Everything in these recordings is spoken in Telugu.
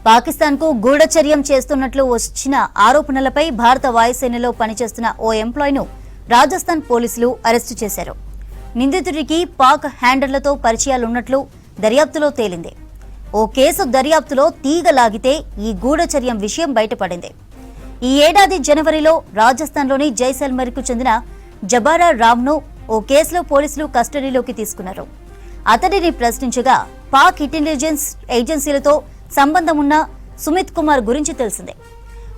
పాకిస్తాన్కు గూఢచర్యం చేస్తున్నట్లు వచ్చిన ఆరోపణలపై భారత వాయుసేనలో పనిచేస్తున్న ఓ ఎంప్లాయీను రాజస్థాన్ పోలీసులు అరెస్టు చేశారు. నిందితుడికి పాక్ హ్యాండర్లతో పరిచయాలున్నట్లు దర్యాప్తులో తేలింది. ఓ కేసు దర్యాప్తులో తీగలాగితే ఈ గూఢచర్యం విషయం బయటపడింది. ఈ ఏడాది జనవరిలో రాజస్థాన్లోని జైసల్మర్కు చెందిన జబారా రామ్ను ఓ కేసులో పోలీసులు కస్టడీలోకి తీసుకున్నారు. అతడిని ప్రశ్నించగా పాక్ ఇంటెలిజెన్స్ ఏజెన్సీలతో సంబంధం ఉన్న సుమిత్ కుమార్ గురించి తెలిసిందే.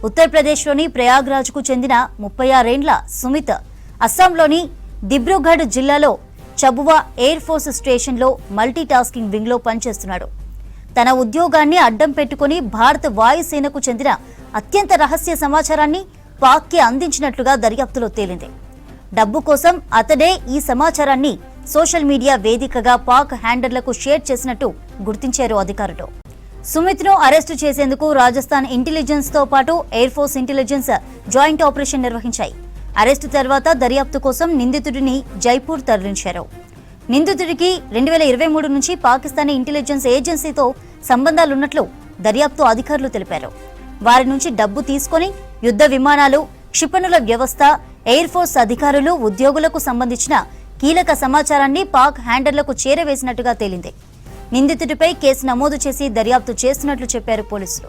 ఉత్తరప్రదేశ్లోని ప్రయాగ్రాజ్కు చెందిన 36 ఏండ్ల సుమిత్ అస్సాంలోని దిబ్రూగఢ్ జిల్లాలో చబువా ఎయిర్ ఫోర్స్ స్టేషన్లో మల్టీ టాస్కింగ్ వింగ్లో పనిచేస్తున్నాడు. తన ఉద్యోగాన్ని అడ్డం పెట్టుకుని భారత వాయుసేనకు చెందిన అత్యంత రహస్య సమాచారాన్ని పాక్కి అందించినట్లుగా దర్యాప్తులో తేలింది. డబ్బు కోసం అతడే ఈ సమాచారాన్ని సోషల్ మీడియా వేదికగా పాక్ హ్యాండర్లకు షేర్ చేసినట్టు గుర్తించారు అధికారులు. సుమిత్ను అరెస్టు చేసేందుకు రాజస్థాన్ ఇంటెలిజెన్స్ తో పాటు air force intelligence joint operation నిర్వహించాయి. అరెస్టు తర్వాత దర్యాప్తు కోసం నిందితుడిని జైపూర్ తరలించారు. నిందితుడికి 2023 నుంచి పాకిస్తానీ ఇంటెలిజెన్స్ ఏజెన్సీతో సంబంధాలున్నట్లు దర్యాప్తు అధికారులు తెలిపారు. వారి నుంచి డబ్బు తీసుకుని యుద్ధ విమానాలు, క్షిపణుల వ్యవస్థ, ఎయిర్ ఫోర్స్ అధికారులు, ఉద్యోగులకు సంబంధించిన కీలక సమాచారాన్ని పాక్ హ్యాండర్లకు చేరవేసినట్టుగా తేలింది. నిందితుడిపై కేసు నమోదు చేసి దర్యాప్తు చేస్తున్నట్లు చెప్పారు పోలీసులు.